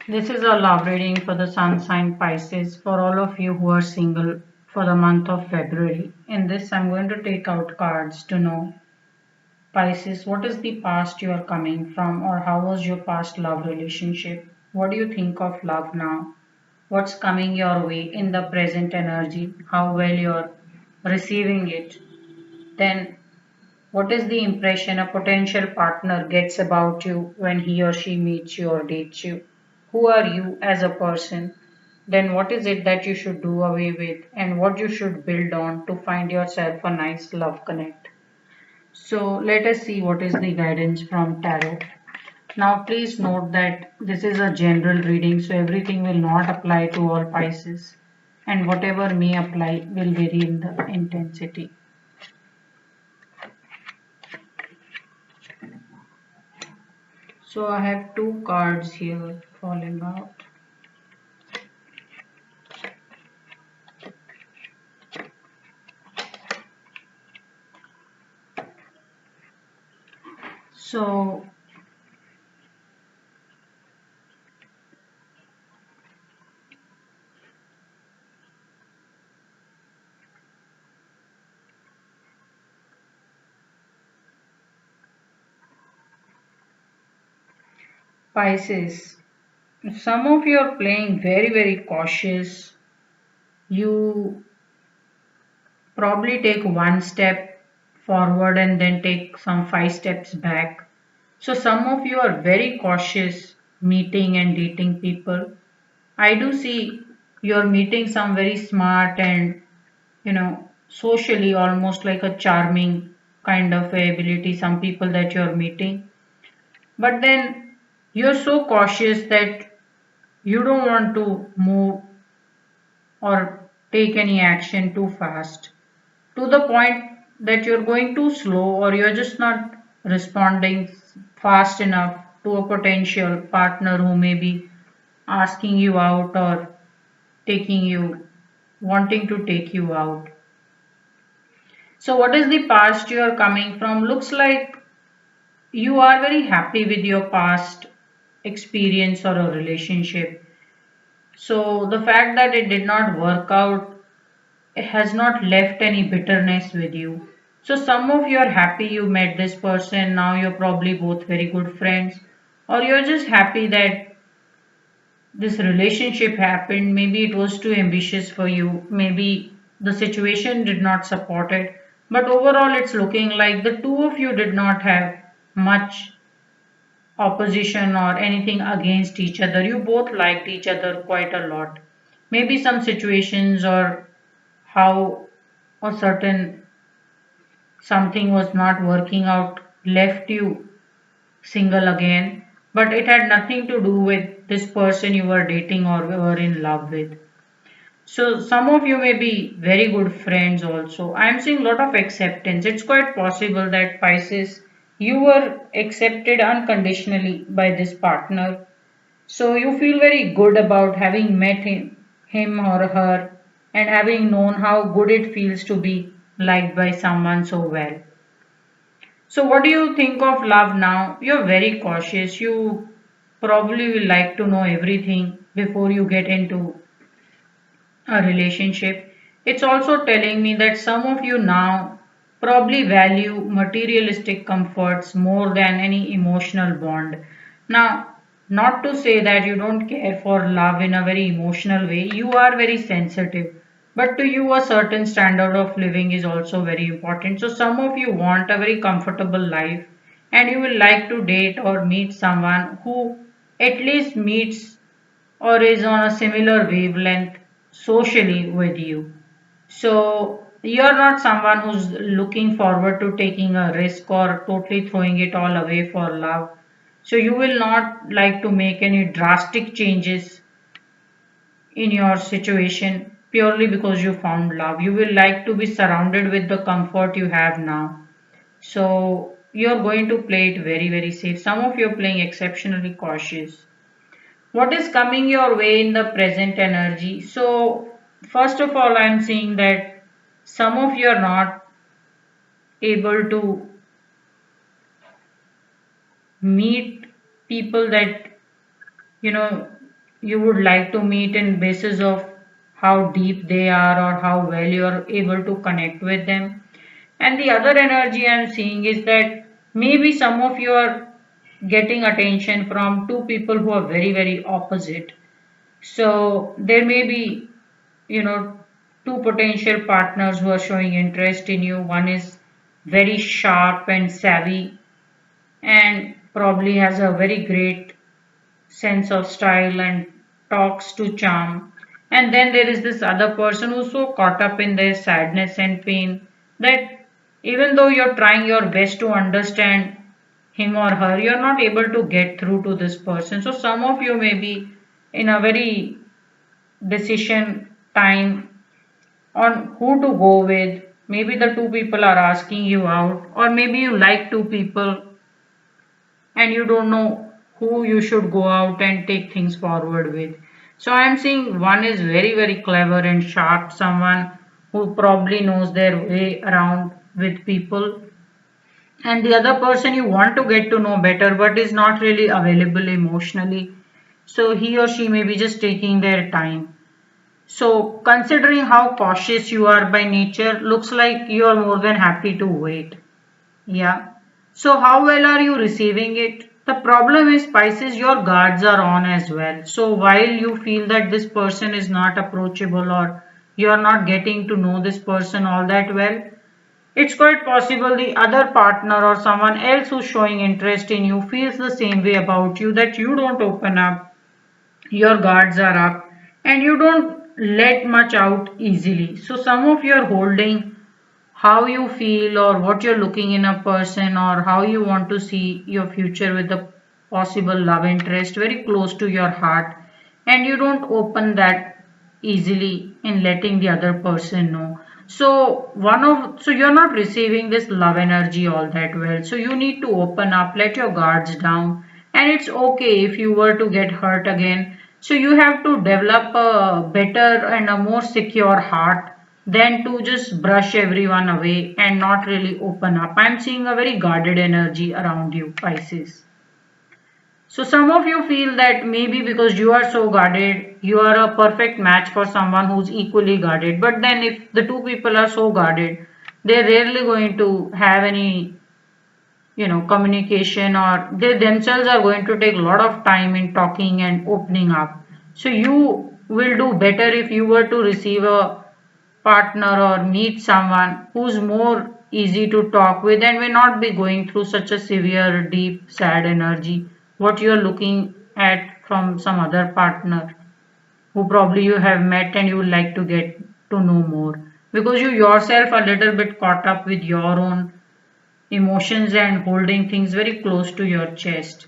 This is a love reading for the sun sign Pisces for all of you who are single for the month of February. In this, I'm going to take out cards to know Pisces, what is the past you are coming from, or how was your past love relationship? What do you think of love now? What's coming your way in the present energy? How well you're receiving it? Then, what is the impression a potential partner gets about you when he or she meets you or dates you? Who are you as a person? Then what is it that you should do away with and what you should build on to find yourself a nice love connect? So let us see what is the guidance from tarot. Now please note that this is a general reading, so everything will not apply to all Pisces, and whatever may apply will vary in the intensity. So I have two cards here falling out. So Pisces, some of you are playing very cautious. You probably take one step forward and then take some five steps back. So some of you are very cautious meeting and dating people. I do see you're meeting some very smart and socially almost like a charming kind of ability, some people that you're meeting. But then you're so cautious that you don't want to move or take any action too fast to the point that you're going too slow or you're just not responding fast enough to a potential partner who may be asking you out or taking you, wanting to take you out. So, what is the past you are coming from? Looks like you are very happy with your past experience or a relationship. So, the fact that it did not work out has not left any bitterness with you. So some of you are happy you met this person, now you're probably both very good friends, or you're just happy that this relationship happened. Maybe it was too ambitious for you, maybe the situation did not support it, but overall it's looking like the two of you did not have much opposition or anything against each other. You both liked each other quite a lot. Maybe some situations or how a certain something was not working out left you single again, but it had nothing to do with this person you were dating or were in love with. So some of you may be very good friends also. I am seeing a lot of acceptance. It's quite possible that Pisces, you were accepted unconditionally by this partner. So you feel very good about having met him or her, and having known how good it feels to be liked by someone so well. So, what do you think of love now? You're very cautious. You probably will like to know everything before you get into a relationship. It's also telling me that some of you now probably value materialistic comforts more than any emotional bond. Now, not to say that you don't care for love in a very emotional way, you are very sensitive. But to you, a certain standard of living is also very important. So, some of you want a very comfortable life and you will like to date or meet someone who at least meets or is on a similar wavelength socially with you. So you're not someone who's looking forward to taking a risk or totally throwing it all away for love. So you will not like to make any drastic changes in your situation purely because you found love. You will like to be surrounded with the comfort you have now. So you're going to play it very safe. Some of you are playing exceptionally cautious. What is coming your way in the present energy? So first of all, I'm seeing that some of you are not able to meet people that you know you would like to meet in basis of how deep they are or how well you are able to connect with them. And the other energy I'm seeing is that maybe some of you are getting attention from two people who are very, very opposite. So there may be, you know, two potential partners who are showing interest in you. One is very sharp and savvy and probably has a very great sense of style and talks to charm. And then there is this other person who's so caught up in their sadness and pain that even though you're trying your best to understand him or her, you're not able to get through to this person. So some of you may be in a very decision time on who to go with. Maybe the two people are asking you out, or maybe you like two people and you don't know who you should go out and take things forward with. So I'm seeing one is very, very clever and sharp, someone who probably knows their way around with people, and the other person you want to get to know better but is not really available emotionally. So he or she may be just taking their time. So considering how cautious you are by nature, looks like you are more than happy to wait. Yeah. So how well are you receiving it? The problem is, Pisces, your guards are on as well. So while you feel that this person is not approachable or you are not getting to know this person all that well, it's quite possible the other partner or someone else who's showing interest in you feels the same way about you, that you don't open up, your guards are up, and you don't let much out easily. So some of you are holding how you feel or what you're looking in a person or how you want to see your future with a possible love interest very close to your heart, and you don't open that easily in letting the other person know. So you're not receiving this love energy all that well, so you need to open up, let your guards down, and it's okay if you were to get hurt again. So you have to develop a better and a more secure heart than to just brush everyone away and not really open up. I'm seeing a very guarded energy around you, Pisces. So some of you feel that maybe because you are so guarded, you are a perfect match for someone who's equally guarded. But then if the two people are so guarded, they're rarely going to have any, communication, or they themselves are going to take a lot of time in talking and opening up. So you will do better if you were to receive a partner or meet someone who's more easy to talk with and may not be going through such a severe, deep, sad energy, what you're looking at from some other partner who probably you have met and you would like to get to know more, because you yourself are a little bit caught up with your own emotions and holding things very close to your chest.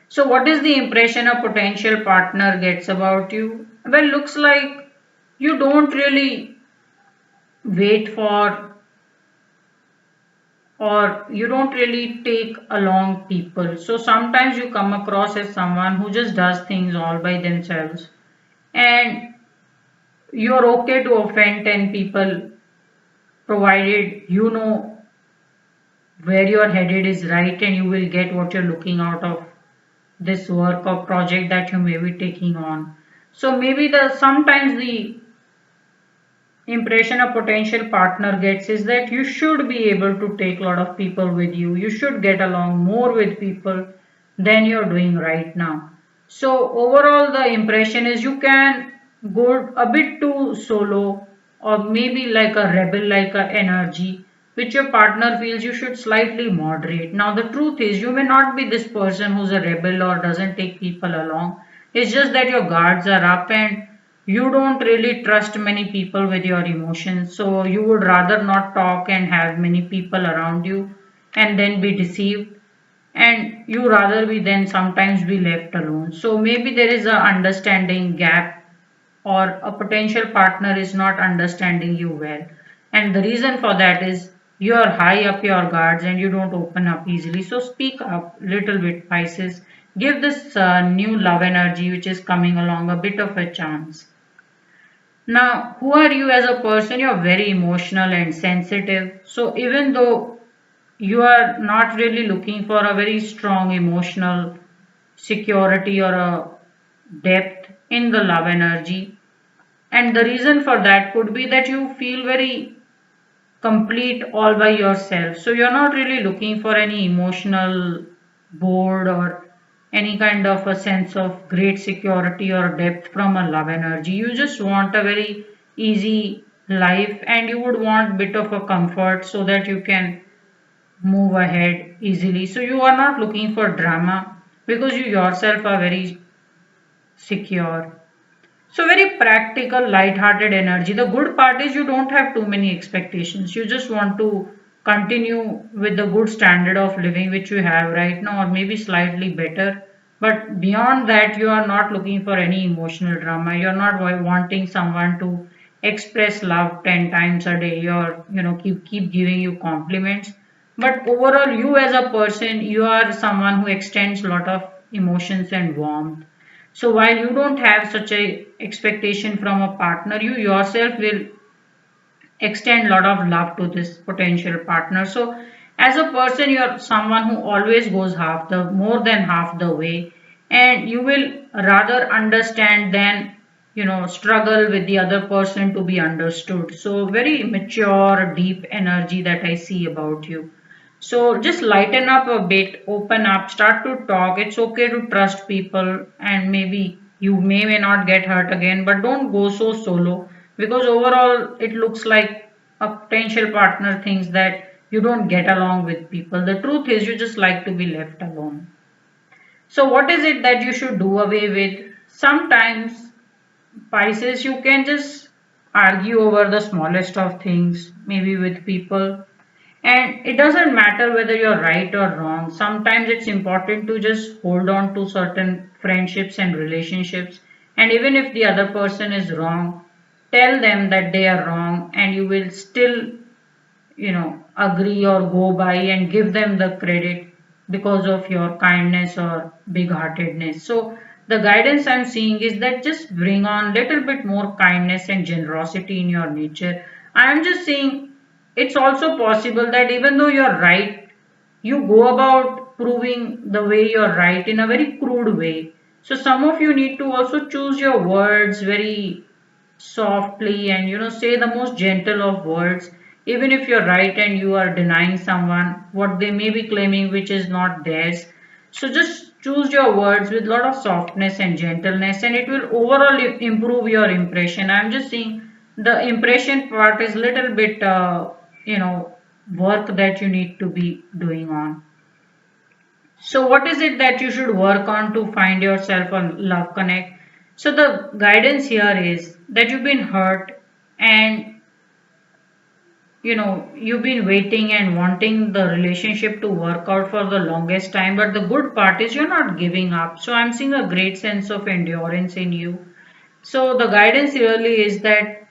So what is the impression a potential partner gets about you? Well, looks like you don't really wait for, or you don't really take along people. So sometimes you come across as someone who just does things all by themselves, and you're okay to offend 10 people provided you know where you're headed is right and you will get what you're looking out of this work or project that you may be taking on. So maybe the sometimes the impression a potential partner gets is that you should be able to take a lot of people with you. You should get along more with people than you're doing right now. So overall the impression is you can go a bit too solo, or maybe like a rebel like a energy which your partner feels you should slightly moderate. Now the truth is you may not be this person who's a rebel or doesn't take people along. It's just that your guards are up and you don't really trust many people with your emotions, so you would rather not talk and have many people around you and then be deceived, and you rather be then sometimes be left alone. So maybe there is a understanding gap, or a potential partner is not understanding you well, and the reason for that is you are high up your guards and you don't open up easily. So speak up little bit, Pisces. Give this new love energy which is coming along a bit of a chance. Now, who are you as a person? You're very emotional and sensitive. So, even though you are not really looking for a very strong emotional security or a depth in the love energy. And the reason for that could be that you feel very complete all by yourself. So you're not really looking for any emotional board or any kind of a sense of great security or depth from a love energy. You just want a very easy life, and you would want bit of a comfort so that you can move ahead easily. So you are not looking for drama because you yourself are very secure. So very practical, light-hearted energy. The good part is you don't have too many expectations. You just want to continue with the good standard of living which you have right now, or maybe slightly better. But beyond that, you are not looking for any emotional drama. You're not wanting someone to express love 10 times a day, or keep giving you compliments. But overall, you as a person, you are someone who extends a lot of emotions and warmth. So while you don't have such a expectation from a partner, you yourself will extend a lot of love to this potential partner. So as a person, you're someone who always goes half the more than half the way, and you will rather understand than struggle with the other person to be understood. So very mature, deep energy that I see about you. So just lighten up a bit, open up, start to talk. It's okay to trust people, and maybe you may not get hurt again, but don't go so solo, because overall it looks like a potential partner thinks that you don't get along with people. The truth is you just like to be left alone. So what is it that you should do away with? Sometimes, Pisces, you can just argue over the smallest of things, maybe with people, and it doesn't matter whether you're right or wrong. Sometimes it's important to just hold on to certain friendships and relationships. And even if the other person is wrong, tell them that they are wrong, and you will still, agree or go by and give them the credit because of your kindness or big heartedness. So the guidance I'm seeing is that just bring on little bit more kindness and generosity in your nature. I am just saying it's also possible that even though you're right, you go about proving the way you're right in a very crude way. So some of you need to also choose your words very softly, and say the most gentle of words, even if you're right and you are denying someone what they may be claiming which is not theirs. So just choose your words with a lot of softness and gentleness, and it will overall improve your impression. I'm just saying the impression part is little bit you know work that you need to be doing on. So what is it that you should work on to find yourself a love connect? So the guidance here is that you've been hurt, and you've been waiting and wanting the relationship to work out for the longest time, but the good part is you're not giving up. So I'm seeing a great sense of endurance in you. So the guidance really is that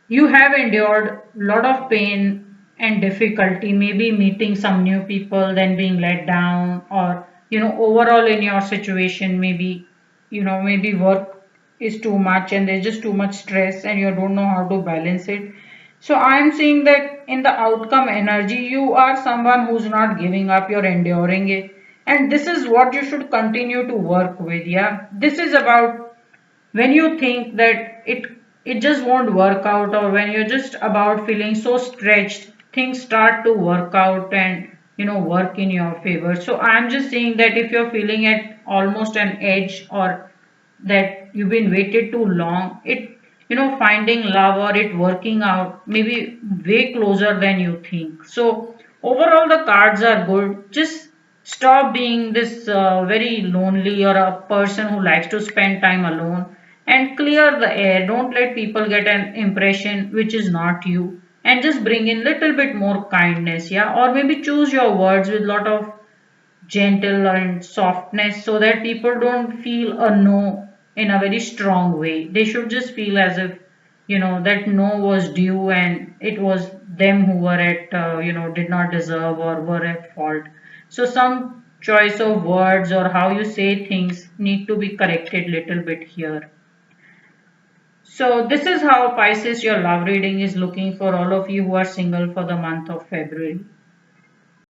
you have endured a lot of pain and difficulty, maybe meeting some new people, then being let down, or overall in your situation, maybe work is too much and there's just too much stress and you don't know how to balance it. So I'm seeing that in the outcome energy, you are someone who's not giving up, you're enduring it. And this is what you should continue to work with. Yeah. This is about when you think that it just won't work out, or when you're just about feeling so stretched, things start to work out and work in your favor. So I'm just saying that if you're feeling at almost an edge, or that you've been waited too long, it finding love or it working out maybe way closer than you think. So overall the cards are good. Just stop being this very lonely, or a person who likes to spend time alone, and clear the air. Don't let people get an impression which is not you, and just bring in little bit more kindness. Yeah, or maybe choose your words with lot of gentle and softness, so that people don't feel a no in a very strong way. They should just feel as if that no was due, and it was them who were at did not deserve or were at fault. So some choice of words or how you say things need to be corrected little bit here. So this is how, Pisces, your love reading is looking for all of you who are single for the month of February.